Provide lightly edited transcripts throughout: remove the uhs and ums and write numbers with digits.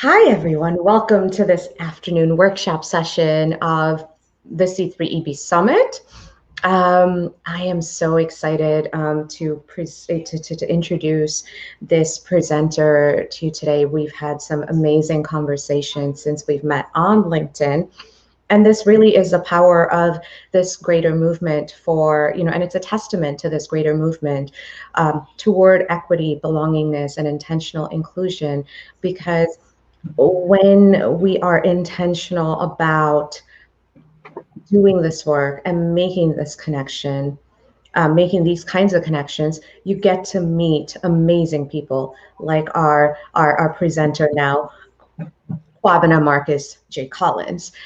Hi, everyone. Welcome to this afternoon workshop session of the C3EB Summit. I am so excited to introduce this presenter to you today. We've had some amazing conversations since we've met on LinkedIn. And this really is the power of this greater movement and it's a testament to this greater movement toward equity, belongingness, and intentional inclusion, because when we are intentional about doing this work and making this connection, making these kinds of connections, you get to meet amazing people like our presenter now, Kobena-Marcus J.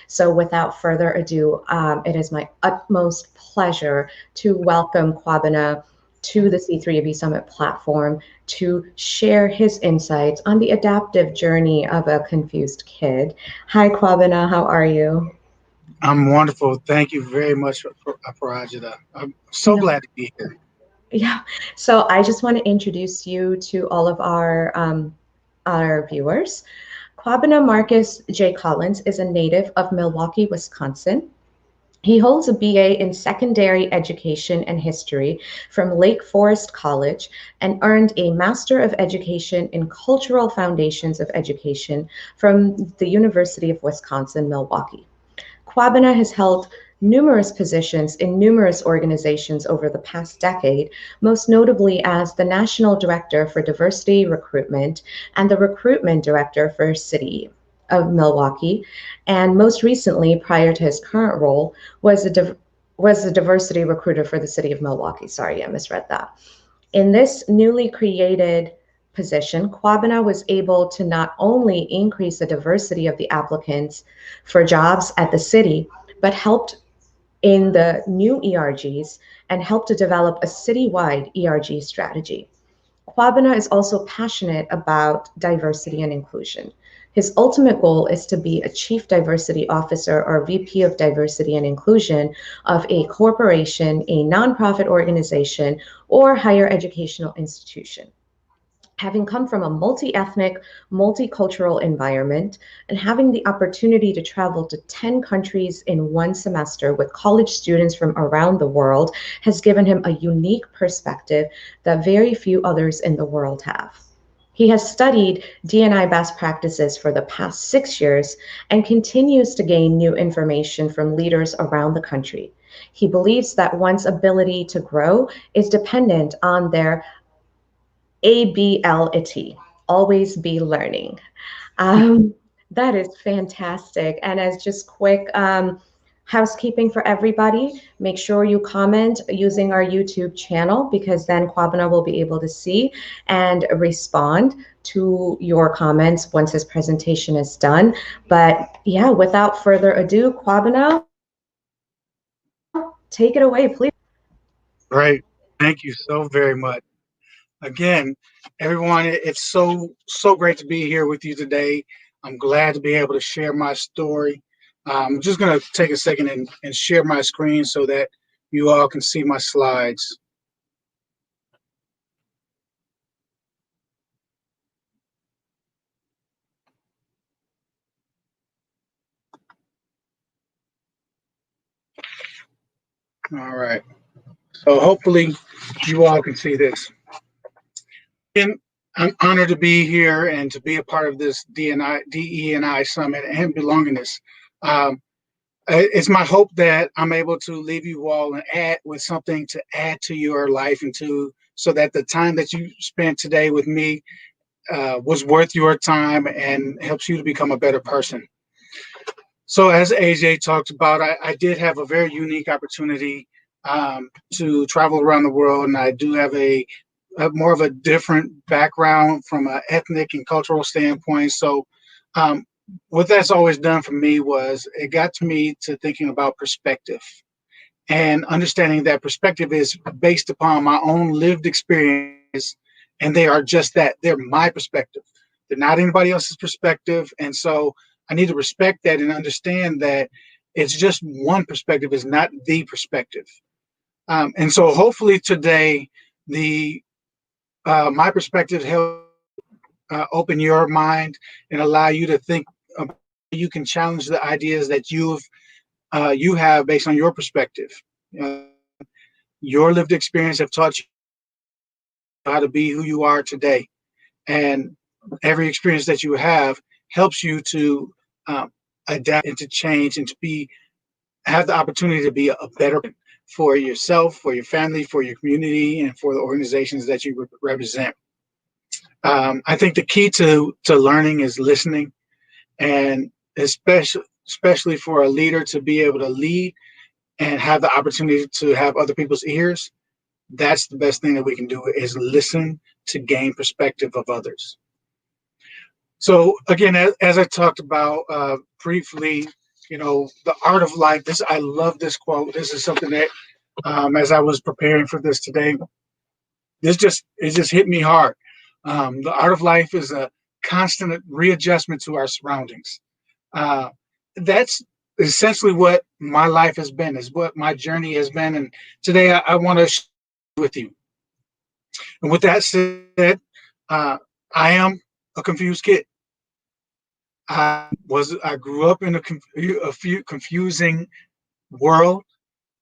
So without further ado, it is my utmost pleasure to welcome Kobena to the C3AB Summit platform to share his insights on the adaptive journey of a confused kid. Hi, Kobena, how are you? I'm wonderful. Thank you very much, Parajita. I'm so No. glad to be here. Yeah, so I just want to introduce you to all of our viewers. Kobena-Marcus J. Collins is a native of Milwaukee, Wisconsin. He holds a BA in Secondary Education and History from Lake Forest College and earned a Master of Education in Cultural Foundations of Education from the University of Wisconsin-Milwaukee. Kobena has held numerous positions in numerous organizations over the past decade, most notably as the National Director for Diversity Recruitment and the Recruitment Director for City of Milwaukee, and most recently, prior to his current role, was the diversity recruiter for the City of Milwaukee. Sorry, I misread that. In this newly created position, Kobena was able to not only increase the diversity of the applicants for jobs at the city, but helped in the new ERGs and helped to develop a citywide ERG strategy. Kobena is also passionate about diversity and inclusion. His ultimate goal is to be a Chief Diversity Officer or VP of Diversity and Inclusion of a corporation, a nonprofit organization, or higher educational institution. Having come from a multi-ethnic, multicultural environment, and having the opportunity to travel to 10 countries in one semester with college students from around the world has given him a unique perspective that very few others in the world have. He has studied D&I best practices for the past 6 years and continues to gain new information from leaders around the country. He believes that one's ability to grow is dependent on their ability, always be learning. That is fantastic. And as just quick housekeeping for everybody, make sure you comment using our YouTube channel, because then Kobena will be able to see and respond to your comments once his presentation is done. But yeah, without further ado, Kobena, take it away, please. Right. Thank you so very much. Again, everyone, it's so great to be here with you today. I'm glad to be able to share my story. I'm just going to take a second and share my screen so that you all can see my slides. All right. So hopefully you all can see this. And I'm honored to be here and to be a part of this DE&I Summit and Belongingness. It's my hope that I'm able to leave you all and add with something to add to your life and so that the time that you spent today with me was worth your time and helps you to become a better person. So as AJ talked about, I did have a very unique opportunity to travel around the world, and I do have a more of a different background from an ethnic and cultural standpoint. So what that's always done for me was it got to me to thinking about perspective and understanding that perspective is based upon my own lived experience, and they are just that. They're my perspective. They're not anybody else's perspective. And so I need to respect that and understand that it's just one perspective, is not the perspective. And so hopefully today, my perspective helps open your mind and allow you to think. You can challenge the ideas that you have based on your perspective. Your lived experience have taught you how to be who you are today, and every experience that you have helps you to adapt and to change and to have the opportunity to be a better for yourself, for your family, for your community, and for the organizations that you represent. I think the key to learning is listening, and especially for a leader to be able to lead and have the opportunity to have other people's ears. That's the best thing that we can do, is listen to gain perspective of others. So again, as I talked about briefly, the art of life. I love this quote. This is something that, as I was preparing for this today, it just hit me hard. The art of life is a constant readjustment to our surroundings. That's essentially what my life has been, is what my journey has been. And today I want to share with you. And with that said, I am a confused kid. I grew up in a few confusing world.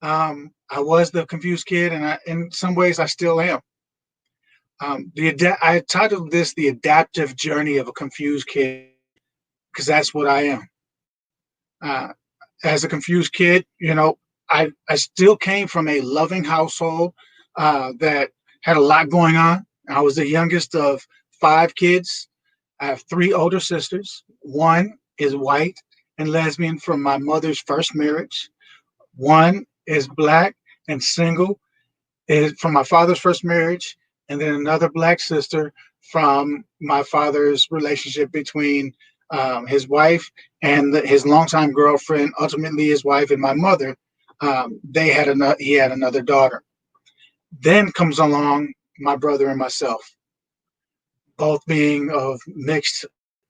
I was the confused kid, and in some ways I still am. I titled this "The Adaptive Journey of a Confused Kid" because that's what I am. As a confused kid, I still came from a loving household that had a lot going on. I was the youngest of 5 kids. I have 3 older sisters. One is white and lesbian from my mother's first marriage. One is black and single is from my father's first marriage. And then another black sister from my father's relationship between his wife and his longtime girlfriend, ultimately his wife, and my mother. He had another daughter. Then comes along my brother and myself, both being of mixed,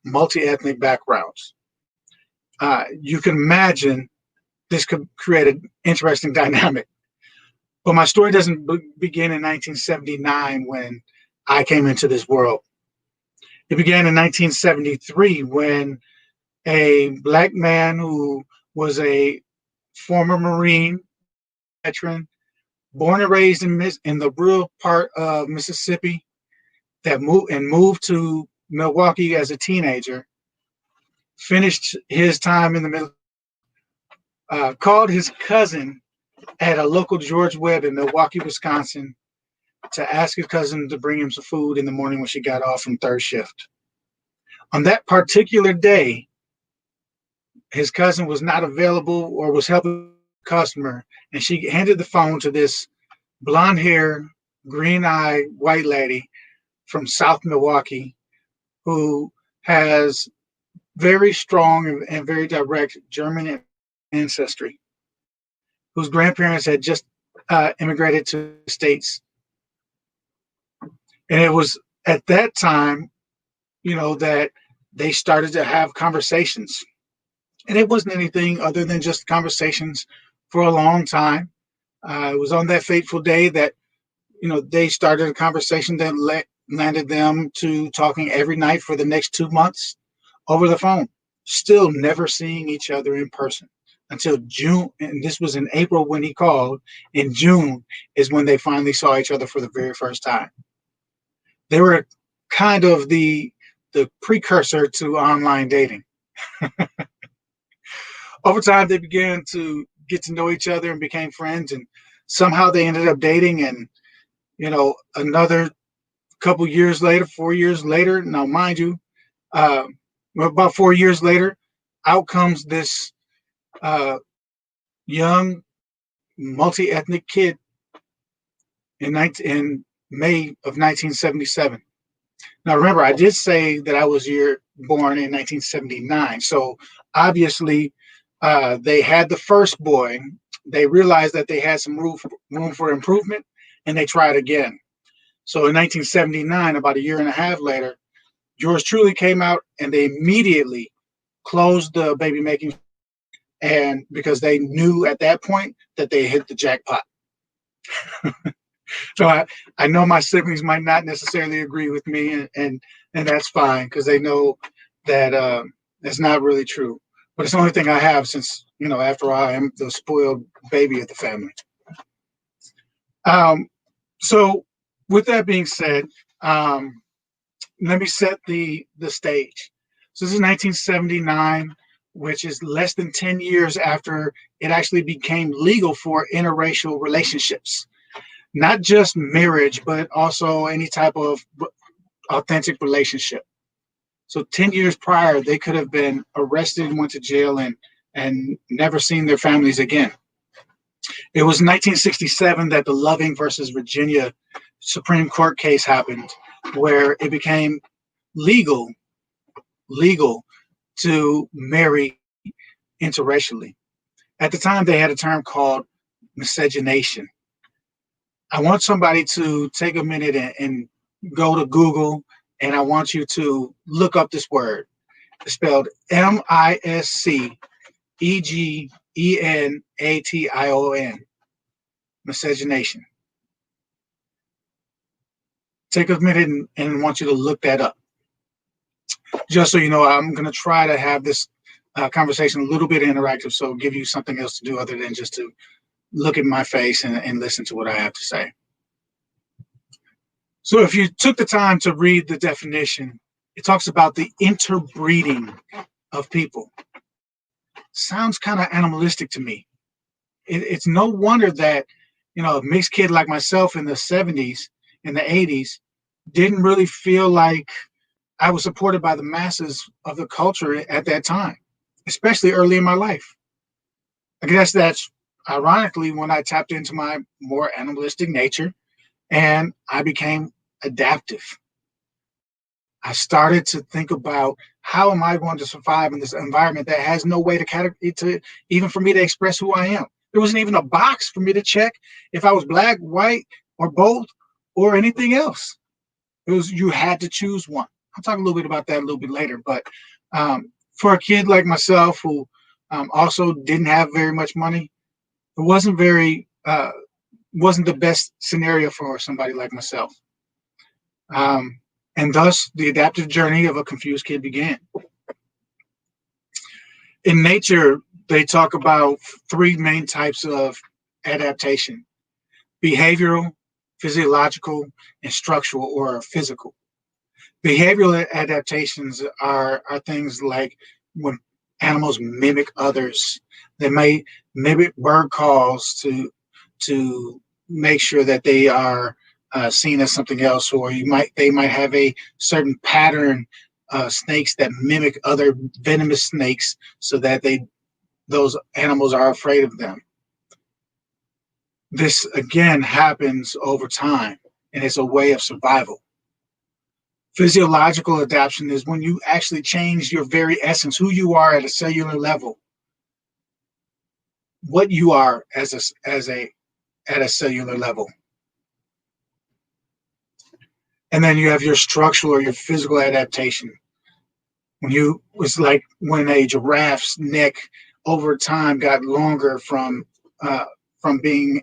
multi-ethnic backgrounds. You can imagine this could create an interesting dynamic. But my story doesn't begin in 1979 when I came into this world. It began in 1973 when a black man who was a former Marine veteran, born and raised in the rural part of Mississippi, that moved to Milwaukee as a teenager, finished his time in the military, called his cousin at a local George Webb in Milwaukee, Wisconsin, to ask his cousin to bring him some food in the morning when she got off from third shift. On that particular day, his cousin was not available or was helping a customer, and she handed the phone to this blonde-haired, green-eyed white lady from South Milwaukee who has very strong and very direct German ancestry, whose grandparents had just immigrated to the States. And it was at that time, that they started to have conversations. And it wasn't anything other than just conversations for a long time. It was on that fateful day that, they started a conversation that landed them to talking every night for the next 2 months over the phone, still never seeing each other in person until June. And this was in April when he called. In June is when they finally saw each other for the very first time. They were kind of the precursor to online dating. Over time, they began to get to know each other and became friends, and somehow they ended up dating. And another couple years later, 4 years later, now mind you, about 4 years later, out comes this young multi-ethnic kid in May of 1977. Now, remember, I did say that I was born in 1979. So obviously, they had the first boy. They realized that they had some room for improvement, and they tried again. So in 1979, about a year and a half later, Yours Truly came out, and they immediately closed the baby making, and because they knew at that point that they hit the jackpot. So I know my siblings might not necessarily agree with me, and and that's fine because they know that that's not really true. But it's the only thing I have since, after all, I am the spoiled baby of the family. So with that being said, let me set the stage. So this is 1979, which is less than 10 years after it actually became legal for interracial relationships. Not just marriage, but also any type of authentic relationship. So 10 years prior, they could have been arrested and went to jail and never seen their families again. It was 1967 that the Loving versus Virginia Supreme Court case happened, where it became legal to marry interracially. At the time, they had a term called miscegenation. I want somebody to take a minute and go to Google, and I want you to look up this word. It's spelled miscegenation. Miscegenation. Take a minute and want you to look that up. Just so you know, I'm going to try to have this conversation a little bit interactive, so give you something else to do other than just to look at my face and listen to what I have to say. So if you took the time to read the definition, it talks about the interbreeding of people. Sounds kind of animalistic to me. It's no wonder that, a mixed kid like myself in the 70s, in the 80s, didn't really feel like I was supported by the masses of the culture at that time, especially early in my life. I guess that's ironically when I tapped into my more animalistic nature and I became adaptive. I started to think about how am I going to survive in this environment that has no way to even for me to express who I am. There wasn't even a box for me to check if I was black, white, or both, or anything else. It was you had to choose one. I'll talk a little bit about that a little bit later. But for a kid like myself who also didn't have very much money, it wasn't the best scenario for somebody like myself. And thus, the adaptive journey of a confused kid began. In nature, they talk about three main types of adaptation: behavioral, physiological, and structural or physical. Behavioral adaptations are things like when animals mimic others. They may mimic bird calls to make sure that they are seen as something else, or they might have a certain pattern snakes that mimic other venomous snakes so that those animals are afraid of them. This again happens over time, and it's a way of survival. Physiological adaptation is when you actually change your very essence, who you are at a cellular level, what you are at a cellular level. And then you have your structural or your physical adaptation. It's like when a giraffe's neck over time got longer from being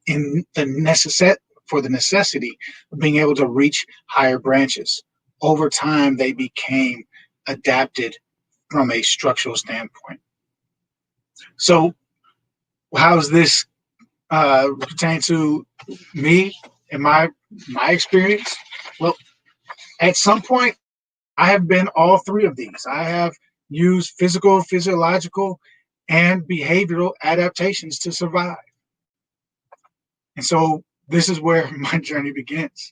in the necessity of being able to reach higher branches. Over time, they became adapted from a structural standpoint. So how does this pertain to me and my experience? Well, at some point, I have been all three of these. I have used physical, physiological, and behavioral adaptations to survive. And so this is where my journey begins.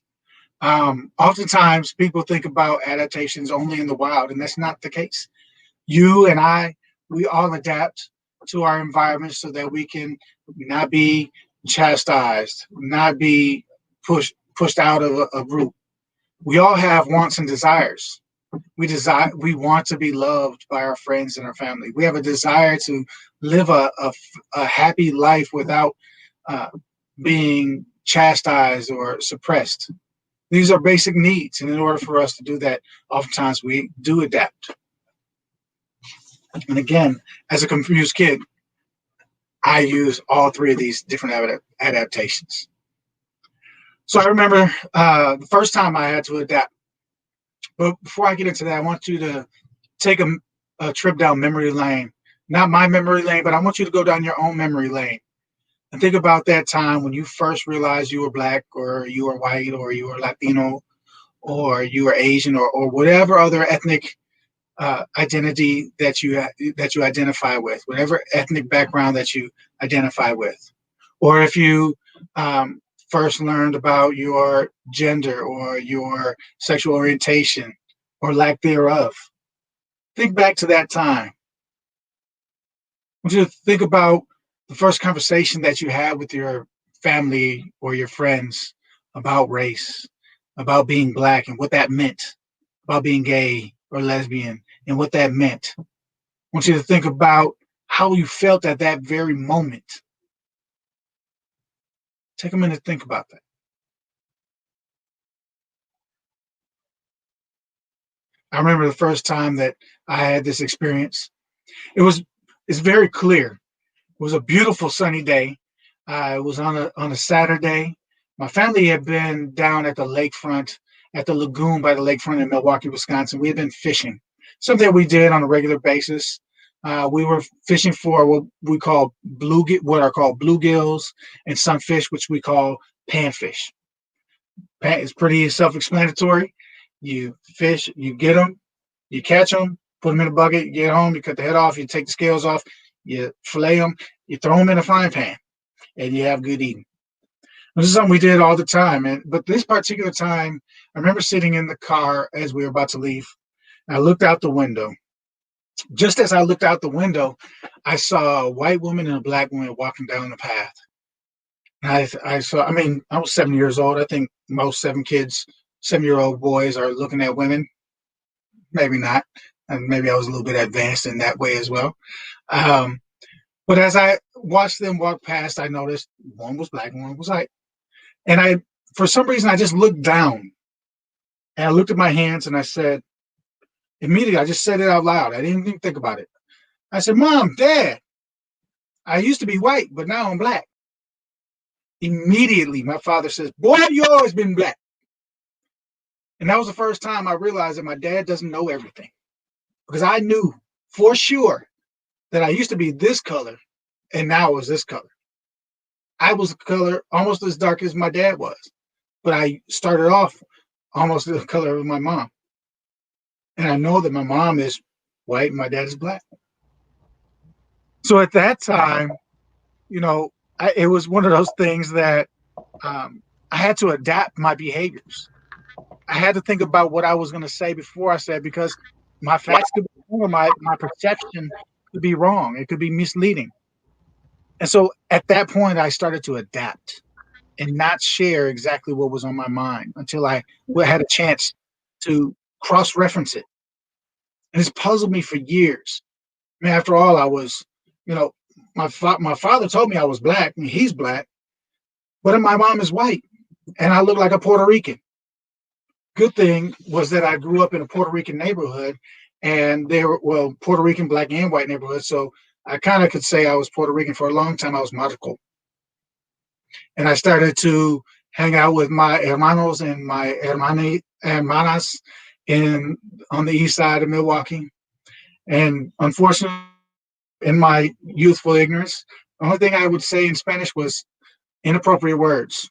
Oftentimes, people think about adaptations only in the wild, and that's not the case. You and I, we all adapt to our environment so that we can not be chastised, not be pushed out of a group. We all have wants and desires. We want to be loved by our friends and our family. We have a desire to live a happy life without being chastised or suppressed. These are basic needs, and in order for us to do that, oftentimes we do adapt. And again, as a confused kid, I use all three of these different adaptations. So I remember the first time I had to adapt. But before I get into that, I want you to take a trip down memory lane. Not my memory lane, but I want you to go down your own memory lane and think about that time when you first realized you were Black, or you were white, or you were Latino, or you were Asian, or whatever other ethnic identity that you identify with, whatever ethnic background that you identify with, or if you um, first learned about your gender or your sexual orientation or lack thereof. Think back to that time. I want you to think about the first conversation that you had with your family or your friends about race, about being Black and what that meant, about being gay or lesbian and what that meant. I want you to think about how you felt at that very moment. Take a minute to think about that. I remember the first time that I had this experience. It's very clear. It was a beautiful sunny day. It was on a Saturday. My family had been down at the lakefront, at the lagoon by the lakefront in Milwaukee, Wisconsin. We had been fishing, something we did on a regular basis. We were fishing for what are called bluegills and sunfish, which we call panfish. It's pretty self-explanatory. You fish, you get them, you catch them, put them in a bucket, you get home, you cut the head off, you take the scales off, you fillet them, you throw them in a frying pan, and you have good eating. This is something we did all the time. But this particular time, I remember sitting in the car as we were about to leave. I looked out the window. Just as I looked out the window, I saw a white woman and a Black woman walking down the path. I was 7 years old. I think most 7-year-old boys are looking at women. Maybe not. And maybe I was a little bit advanced in that way as well. But as I watched them walk past, I noticed one was Black and one was white. And for some reason, I just looked down and I looked at my hands and I said, immediately, I just said it out loud. I didn't even think about it. I said, Mom, Dad, I used to be white, but now I'm Black. Immediately, my father says, boy, have you always been Black? And that was the first time I realized that my dad doesn't know everything, because I knew for sure that I used to be this color and now I was this color. I was the color almost as dark as my dad was, but I started off almost the color of my mom. And I know that my mom is white and my dad is Black. So at that time, it was one of those things that I had to adapt my behaviors. I had to think about what I was going to say before I said, because my facts could be wrong, my perception could be wrong. It could be misleading. And so at that point, I started to adapt and not share exactly what was on my mind until I had a chance to cross-reference it. And it's puzzled me for years. I mean, after all, I was, my father told me I was Black, and he's Black, but my mom is white, and I look like a Puerto Rican. Good thing was that I grew up in a Puerto Rican neighborhood, and they were, Puerto Rican, Black, and white neighborhoods. So I kind of could say I was Puerto Rican. For a long time. I was Marco. And I started to hang out with my hermanos and my hermanas on the east side of Milwaukee. And unfortunately, in my youthful ignorance, the only thing I would say in Spanish was inappropriate words.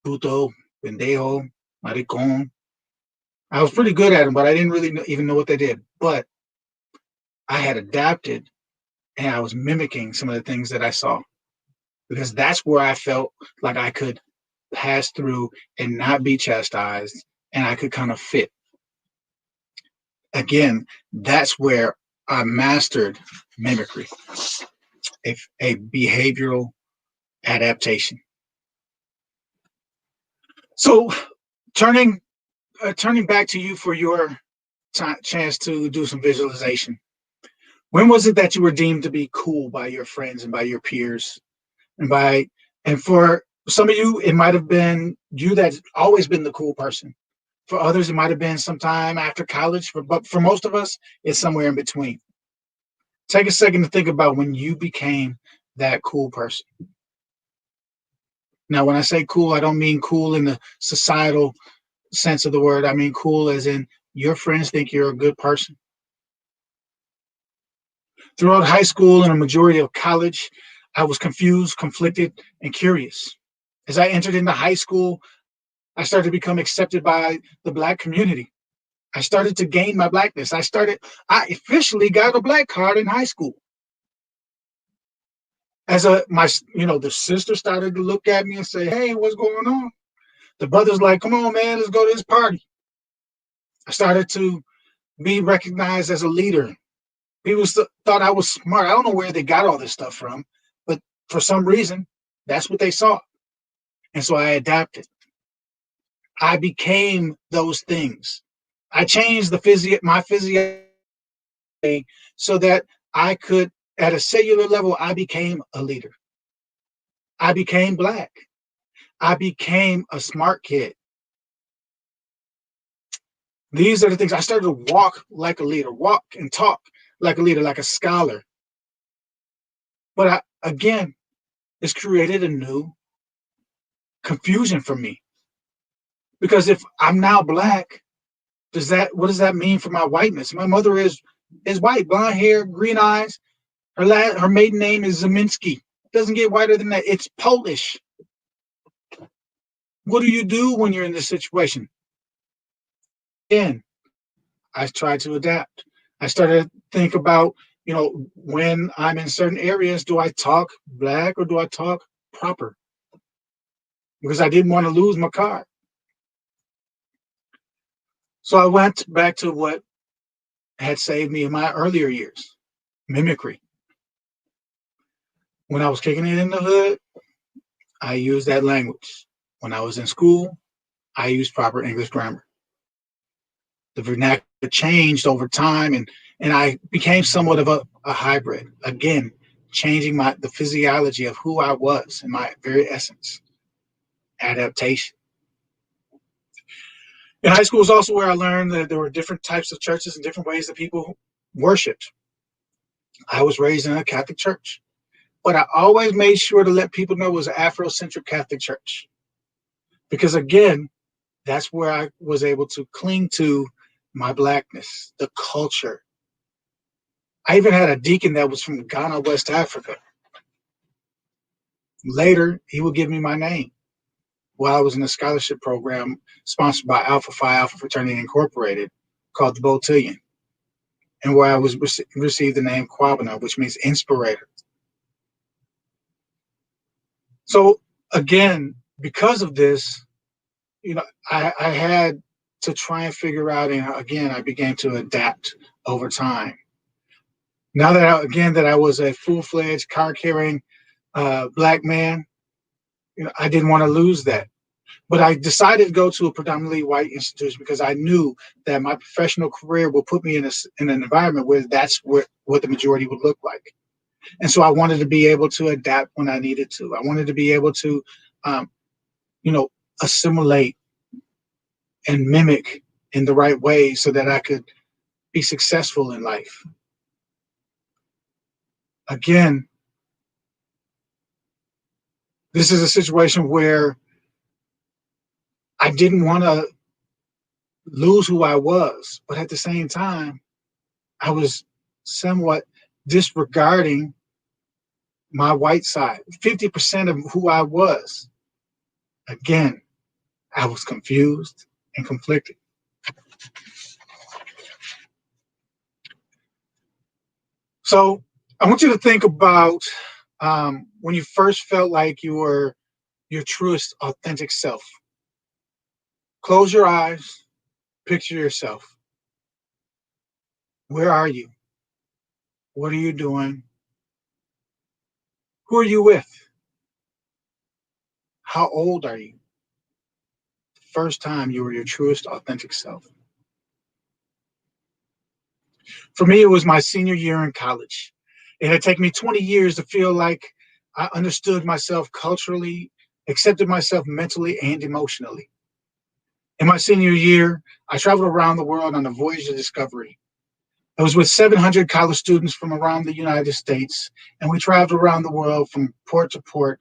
Puto, pendejo, maricón. I was pretty good at them, but I didn't really even know what they did. But I had adapted, and I was mimicking some of the things that I saw, because that's where I felt like I could pass through and not be chastised, and I could kind of fit. Again, that's where I mastered mimicry, a behavioral adaptation. So turning back to you for your chance to do some visualization. When was it that you were deemed to be cool by your friends and by your peers? And for some of you, it might have been you that's always been the cool person. For others, it might have been sometime after college, but for most of us, it's somewhere in between. Take a second to think about when you became that cool person. Now, when I say cool, I don't mean cool in the societal sense of the word. I mean cool as in your friends think you're a good person. Throughout high school and a majority of college, I was confused, conflicted, and curious. As I entered into high school, I started to become accepted by the Black community. I started to gain my Blackness. I officially got a Black card in high school. As the sister started to look at me and say, "Hey, what's going on?" The brother's like, "Come on, man, let's go to this party." I started to be recognized as a leader. People thought I was smart. I don't know where they got all this stuff from, but for some reason, that's what they saw. And so I adapted. I became those things. I changed my physiology so that I could, at a cellular level, I became a leader. I became Black. I became a smart kid. These are the things. I started to walk like a leader, walk and talk like a leader, like a scholar. But again, it's created a new confusion for me. Because if I'm now Black, what does that mean for my whiteness? My mother is white, blonde hair, green eyes. Her maiden name is Zeminski. It doesn't get whiter than that. It's Polish. What do you do when you're in this situation? Again, I tried to adapt. I started to think about, when I'm in certain areas, do I talk Black or do I talk proper? Because I didn't want to lose my card. So I went back to what had saved me in my earlier years, mimicry. When I was kicking it in the hood, I used that language. When I was in school, I used proper English grammar. The vernacular changed over time, and I became somewhat of a hybrid. Again, changing the physiology of who I was in my very essence. Adaptation. In high school is also where I learned that there were different types of churches and different ways that people worshiped. I was raised in a Catholic church, but I always made sure to let people know it was an Afrocentric Catholic church. Because again, that's where I was able to cling to my Blackness, the culture. I even had a deacon that was from Ghana, West Africa. Later, he would give me my name while I was in a scholarship program sponsored by Alpha Phi Alpha Fraternity Incorporated called the Botillion, and where I was received the name Kwabena, which means inspirator. So again, because of this, I had to try and figure out, and again, I began to adapt over time. Now that I was a full-fledged card-carrying Black man, I didn't want to lose that. But I decided to go to a predominantly white institution because I knew that my professional career would put me in an environment where that's what the majority would look like. And so I wanted to be able to adapt when I needed to. I wanted to be able to, assimilate and mimic in the right way so that I could be successful in life. Again, this is a situation where I didn't want to lose who I was, but at the same time, I was somewhat disregarding my white side, 50% of who I was. Again, I was confused and conflicted. So I want you to think about when you first felt like you were your truest, authentic self. Close your eyes, picture yourself. Where are you? What are you doing? Who are you with? How old are you? The first time you were your truest, authentic self. For me, it was my senior year in college. It had taken me 20 years to feel like I understood myself culturally, accepted myself mentally and emotionally. In my senior year, I traveled around the world on a voyage of discovery. I was with 700 college students from around the United States, and we traveled around the world from port to port,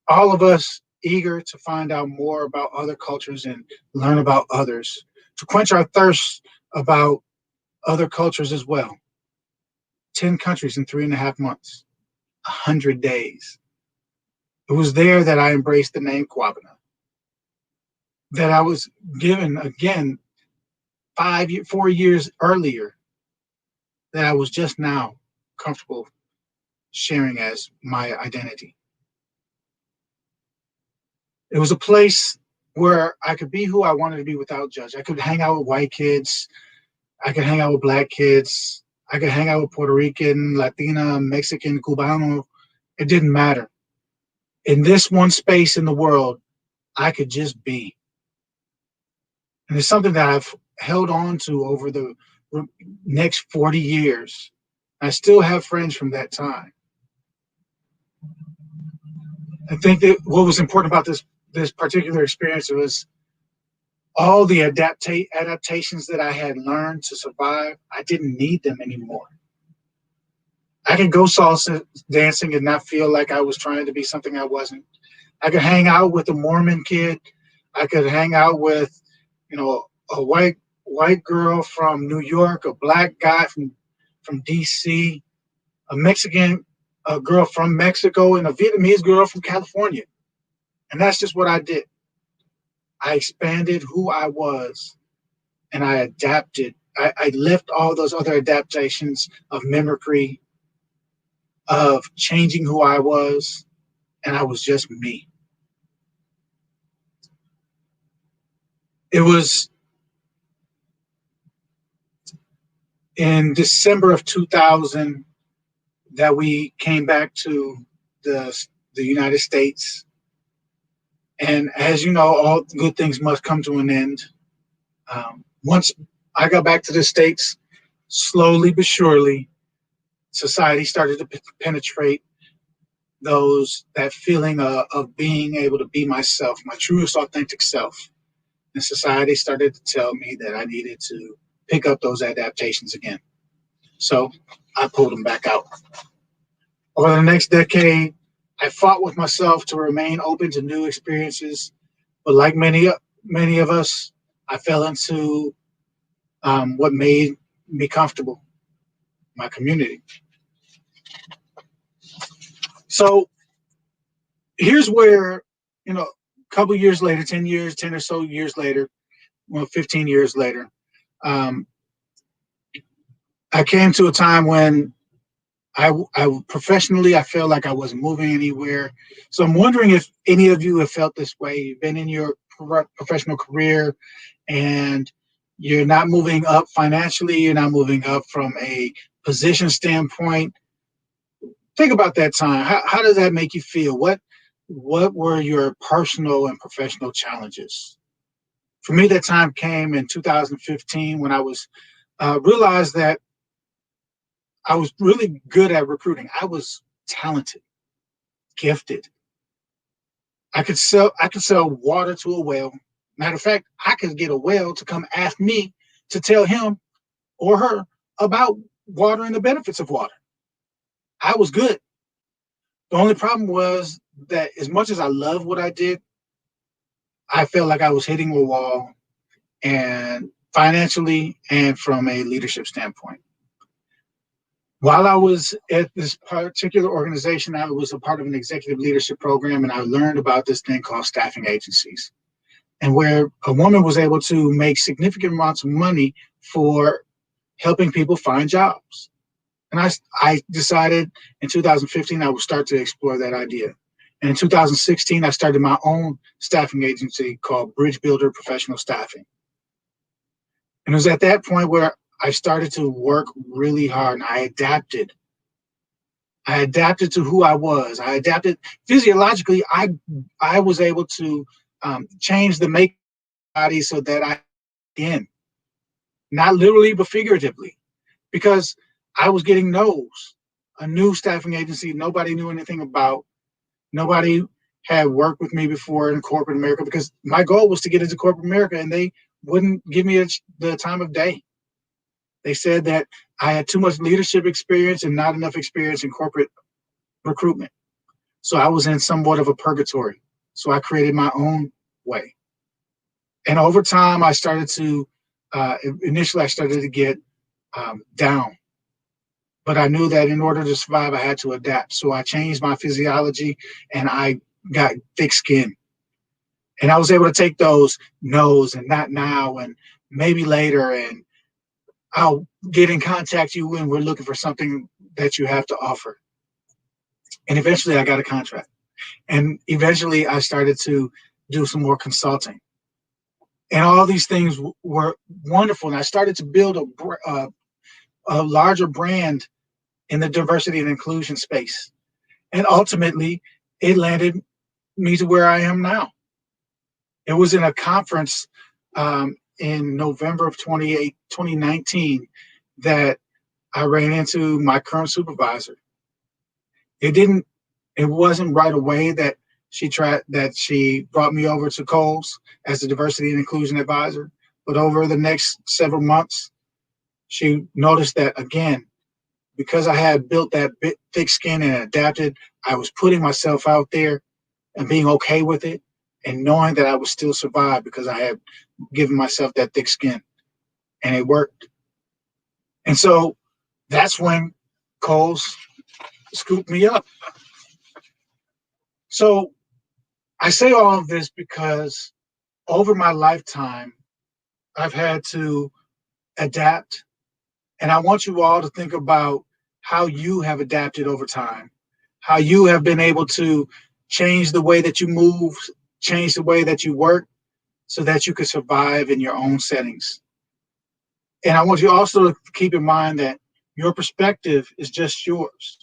all of us eager to find out more about other cultures and learn about others, to quench our thirst about other cultures as well. 10 countries in 3.5 months, 100 days. It was there that I embraced the name Kobena, that I was given again 4 years earlier, that I was just now comfortable sharing as my identity. It was a place where I could be who I wanted to be without judge. I could hang out with white kids. I could hang out with black kids. I could hang out with Puerto Rican, Latina, Mexican, Cubano. It didn't matter. In this one space in the world, I could just be. And it's something that I've held on to over the next 40 years. I still have friends from that time. I think that what was important about this particular experience was all the adaptations that I had learned to survive. I didn't need them anymore. I could go salsa dancing and not feel like I was trying to be something I wasn't. I could hang out with a Mormon kid. I could hang out with, a white girl from New York, a black guy from DC, a Mexican girl from Mexico, and a Vietnamese girl from California. And that's just what I did. I expanded who I was, and I adapted. I left all those other adaptations of mimicry, of changing who I was, and I was just me. It was in December of 2000 that we came back to the United States. And as you know, all good things must come to an end. Once I got back to the States, slowly but surely, society started to penetrate that feeling of being able to be myself, my truest, authentic self. And society started to tell me that I needed to pick up those adaptations again. So I pulled them back out. Over the next decade, I fought with myself to remain open to new experiences. But like many of us, I fell into what made me comfortable, my community. So here's where, a couple years later, 10 or so years later, 15 years later, I came to a time when I professionally, I felt like I wasn't moving anywhere. So I'm wondering if any of you have felt this way. You've been in your professional career and you're not moving up financially. You're not moving up from a position standpoint. Think about that time. How does that make you feel? What were your personal and professional challenges? For me, that time came in 2015 when I was realized that I was really good at recruiting. I was talented, gifted. I could sell water to a whale. Matter of fact, I could get a whale to come ask me to tell him or her about water and the benefits of water. I was good. The only problem was that as much as I loved what I did, I felt like I was hitting a wall, and financially and from a leadership standpoint. While I was at this particular organization, I was a part of an executive leadership program, and I learned about this thing called staffing agencies, and where a woman was able to make significant amounts of money for helping people find jobs. And I decided in 2015 I would start to explore that idea. And in 2016, I started my own staffing agency called Bridge Builder Professional Staffing. And it was at that point where I started to work really hard, and I adapted. I adapted to who I was. I adapted physiologically. I was able to change the make body so that I in, not literally but figuratively, because I was getting no's. A new staffing agency nobody knew anything about. Nobody had worked with me before in corporate America, because my goal was to get into corporate America, and they wouldn't give me the time of day. They said that I had too much leadership experience and not enough experience in corporate recruitment. So I was in somewhat of a purgatory. So I created my own way. And over time, I started to, initially I started to get down. But I knew that in order to survive, I had to adapt. So I changed my physiology and I got thick skin. And I was able to take those no's and not now and maybe later, and I'll get in contact you when we're looking for something that you have to offer. And eventually I got a contract. And eventually I started to do some more consulting. And all these things were wonderful. And I started to build a larger brand in the diversity and inclusion space. And ultimately, it landed me to where I am now. It was in a conference in November of 2019 that I ran into my current supervisor. It wasn't right away that she brought me over to Kohl's as the diversity and inclusion advisor, but over the next several months, she noticed that again, because I had built that thick skin and adapted, I was putting myself out there and being okay with it and knowing that I would still survive because I had given myself that thick skin, and it worked. And so that's when Kohl's scooped me up. So I say all of this because over my lifetime, I've had to adapt. And I want you all to think about how you have adapted over time, how you have been able to change the way that you move, change the way that you work so that you could survive in your own settings. And I want you also to keep in mind that your perspective is just yours.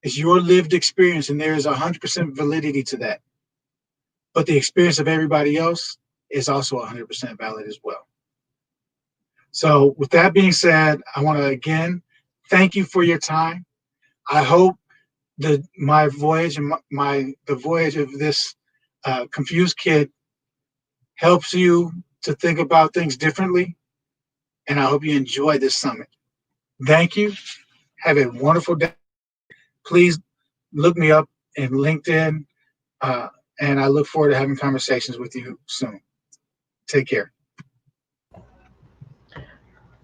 It's your lived experience, and there is 100% validity to that. But the experience of everybody else is also 100% valid as well. So with that being said, I want to again thank you for your time. I hope that my voyage and the voyage of this confused kid helps you to think about things differently. And I hope you enjoy this summit. Thank you. Have a wonderful day. Please look me up in LinkedIn, and I look forward to having conversations with you soon. Take care.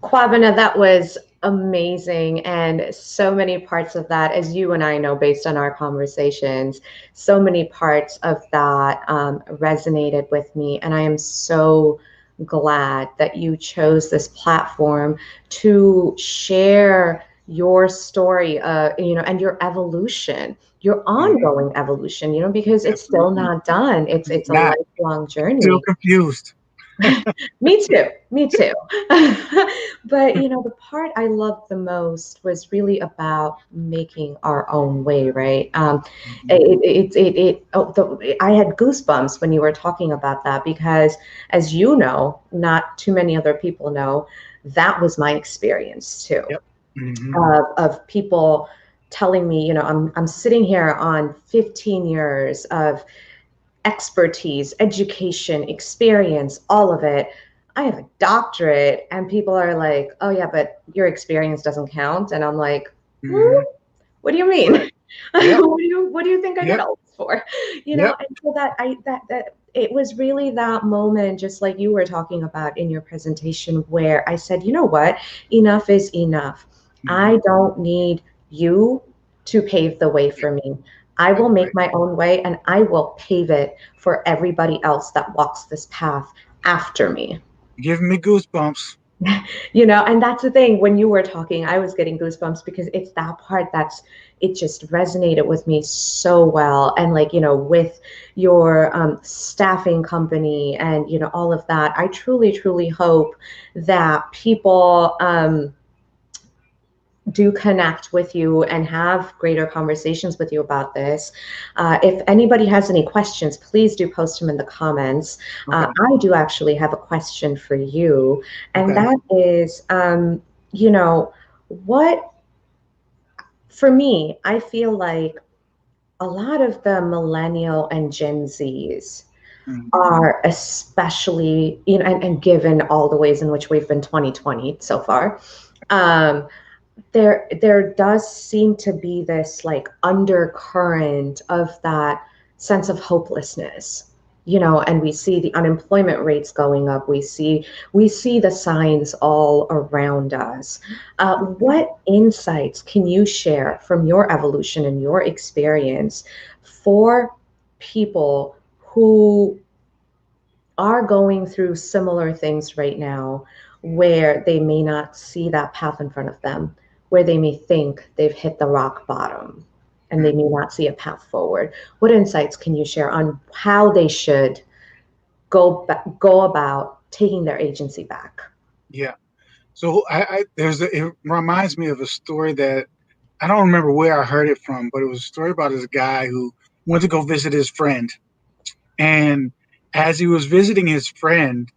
Kobena, that was amazing, and so many parts of that, as you and I know based on our conversations, so many parts of that resonated with me, and I am so glad that you chose this platform to share your story, and your evolution, your ongoing evolution, because it's still not done. It's a lifelong journey. Still confused. Me too. But the part I loved the most was really about making our own way, right? I had goosebumps when you were talking about that, because as you know, not too many other people know, that was my experience too. Yep. Of people telling me, I'm sitting here on 15 years of expertise, education, experience, all of it. I have a doctorate, and people are like, oh yeah, but your experience doesn't count. And I'm like, what do you mean? Right. Yep. what do you think I did all this for? And so that it was really that moment, just like you were talking about in your presentation, where I said, you know what, enough is enough. I don't need you to pave the way for me. I will make my own way, and I will pave it for everybody else that walks this path after me. Giving me goosebumps. And that's the thing. When you were talking, I was getting goosebumps because it's that part it just resonated with me so well. And with your staffing company and, all of that, I truly, truly hope that people do connect with you and have greater conversations with you about this. If anybody has any questions, please do post them in the comments. I do actually have a question for you, and that is, what, for me, I feel like a lot of the millennial and Gen Zs are especially, and given all the ways in which we've been 2020 so far, there does seem to be this undercurrent of that sense of hopelessness, you know, and we see the unemployment rates going up. We see the signs all around us. What insights can you share from your evolution and your experience for people who are going through similar things right now, where they may not see that path in front of them, where they may think they've hit the rock bottom and they may not see a path forward? What insights can you share on how they should go about taking their agency back? Yeah. So it reminds me of a story that I don't remember where I heard it from, but it was a story about this guy who went to go visit his friend. And as he was visiting his friend's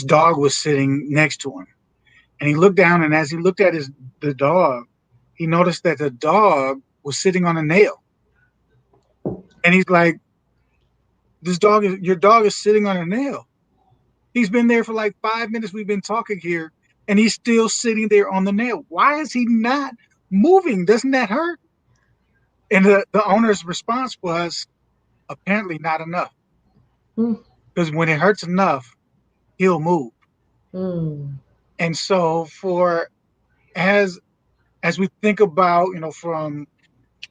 dog was sitting next to him. And he looked down, and as he looked at the dog, he noticed that the dog was sitting on a nail. And he's like, your dog is sitting on a nail. He's been there for like 5 minutes. We've been talking here, and he's still sitting there on the nail. Why is he not moving? Doesn't that hurt? And the owner's response was apparently not enough. Mm. Because when it hurts enough, he'll move. Mm. And so as we think about, from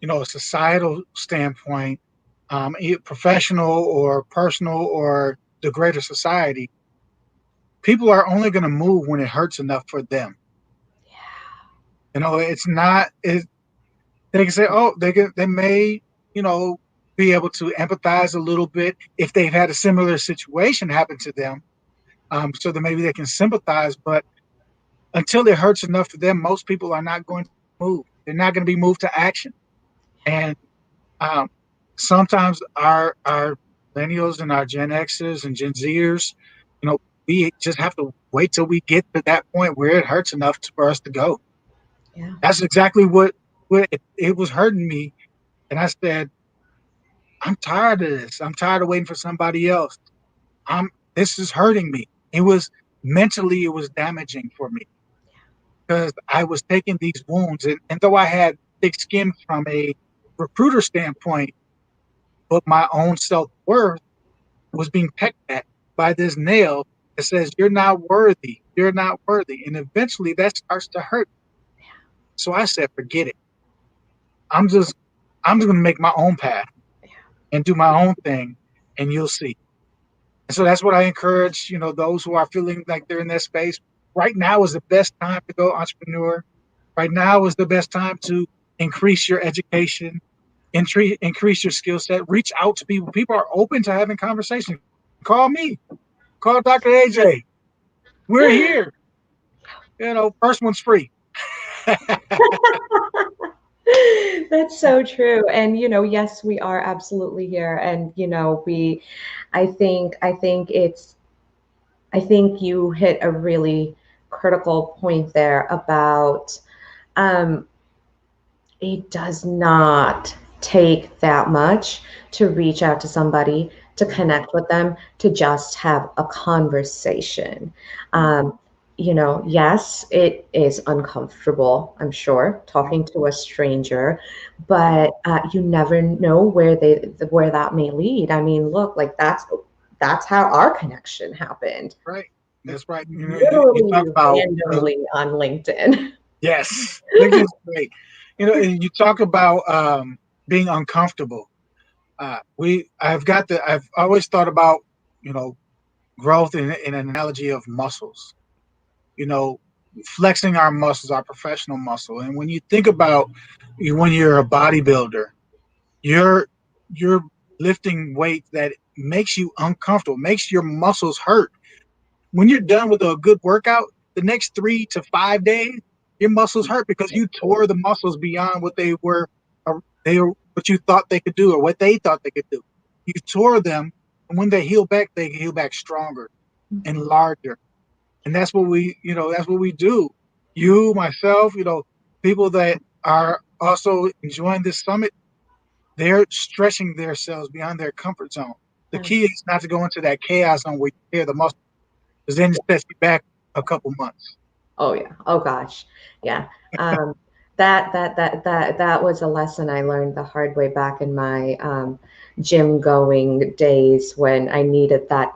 a societal standpoint, professional or personal or the greater society, people are only going to move when it hurts enough for them. It's not. They can say, oh, they may, be able to empathize a little bit if they've had a similar situation happen to them, so that maybe they can sympathize. But until it hurts enough for them, most people are not going to move. They're not going to be moved to action. And sometimes our millennials and our Gen Xers and Gen Zers, we just have to wait till we get to that point where it hurts enough for us to go. Yeah. That's exactly what it was hurting me. And I said, I'm tired of this. I'm tired of waiting for somebody else. This is hurting me. It was mentally, it was damaging for me because I was taking these wounds. And though I had thick skin from a recruiter standpoint, but my own self-worth was being pecked at by this nail that says, you're not worthy. You're not worthy. And eventually that starts to hurt. So I said, forget it. I'm just going to make my own path and do my own thing, and you'll see. And so that's what I encourage, those who are feeling like they're in that space. Right now is the best time to go entrepreneur. Right now is the best time to increase your education, increase your skill set, reach out to people. People are open to having conversations. Call me, call Dr. AJ. We're here. First one's free. That's so true. And yes, we are absolutely here. And I think you hit a really critical point there about it does not take that much to reach out to somebody, to connect with them, to just have a conversation. Yes, it is uncomfortable, I'm sure, talking to a stranger, but you never know where that may lead. I mean, look, like that's how our connection happened. Right. That's right. Literally you talk about randomly on LinkedIn. yes, LinkedIn's great. And you talk about being uncomfortable. I've always thought about, growth in an analogy of muscles, flexing our muscles, our professional muscle. And when you think about when you're a bodybuilder, you're lifting weight that makes you uncomfortable, makes your muscles hurt. When you're done with a good workout, the next 3 to 5 days, your muscles hurt because you tore the muscles beyond what they were what you thought they could do or what they thought they could do. You tore them, and when they heal back stronger and larger. And that's what we do. You, myself, people that are also enjoying this summit, they're stretching themselves beyond their comfort zone. The key is not to go into that chaos zone where you tear the muscle, because then it sets you back a couple months. Oh yeah. Oh gosh. Yeah. That was a lesson I learned the hard way back in my gym going days when I needed that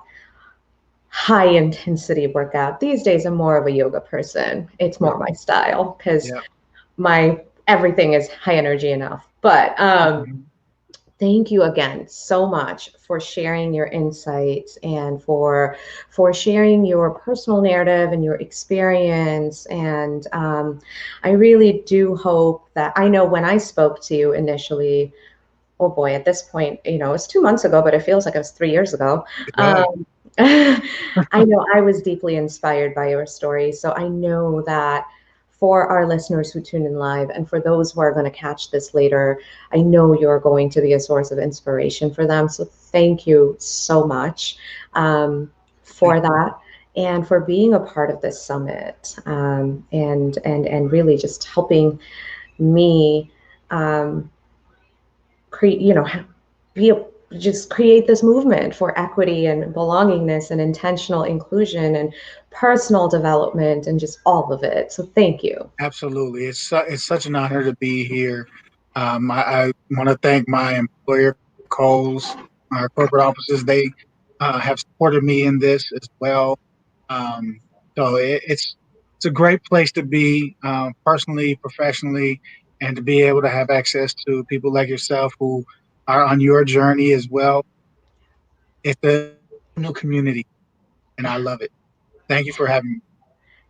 high intensity workout. These days, I'm more of a yoga person. It's more my style because Yeah. my everything is high energy enough. But thank you again so much for sharing your insights and for sharing your personal narrative and your experience. And I really do hope that, I know when I spoke to you initially, oh boy, at this point, you know, it's 2 months ago, but it feels like it was 3 years ago. I know I was deeply inspired by your story. So I know that for our listeners who tune in live and for those who are going to catch this later, I know you're going to be a source of inspiration for them. So thank you so much for that and for being a part of this summit and really just helping me create, you know, be a, just create this movement for equity and belongingness and intentional inclusion and personal development and just all of it. So thank you. Absolutely. It's such an honor to be here. I want to thank my employer, Kohl's, our corporate offices. They have supported me in this as well. Um, so it's a great place to be personally, professionally, and to be able to have access to people like yourself who are on your journey as well. It's a new community, and I love it. Thank you for having me.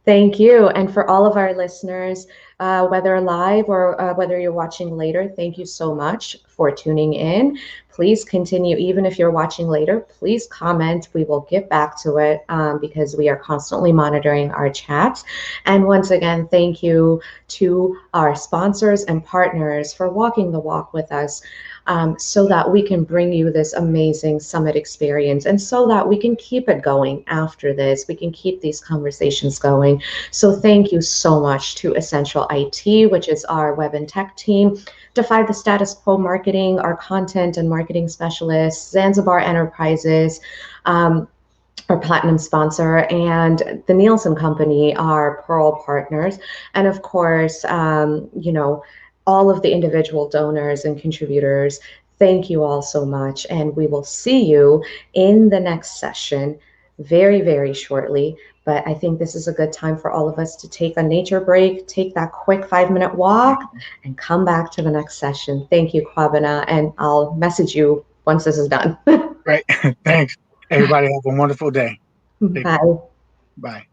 Thank you. And for all of our listeners, whether live or whether you're watching later, thank you so much for tuning in. Please continue, even if you're watching later, please comment. We will get back to it because we are constantly monitoring our chat. And once again, thank you to our sponsors and partners for walking the walk with us. So that we can bring you this amazing summit experience and so that we can keep it going after this. We can keep these conversations going. So thank you so much to Essential IT, which is our web and tech team, Defy the Status Quo Marketing, our content and marketing specialists, Zanzibar Enterprises, our platinum sponsor, and the Nielsen Company, our Pearl partners, and of course, you know, all of the individual donors and contributors. Thank you all so much, and we will see you in the next session very, very shortly. But I think this is a good time for all of us to take a nature break, take that quick 5-minute walk, and come back to the next session. Thank you, Kobena, and I'll message you once this is done. Right. Thanks. Everybody have a wonderful day. Bye. Bye.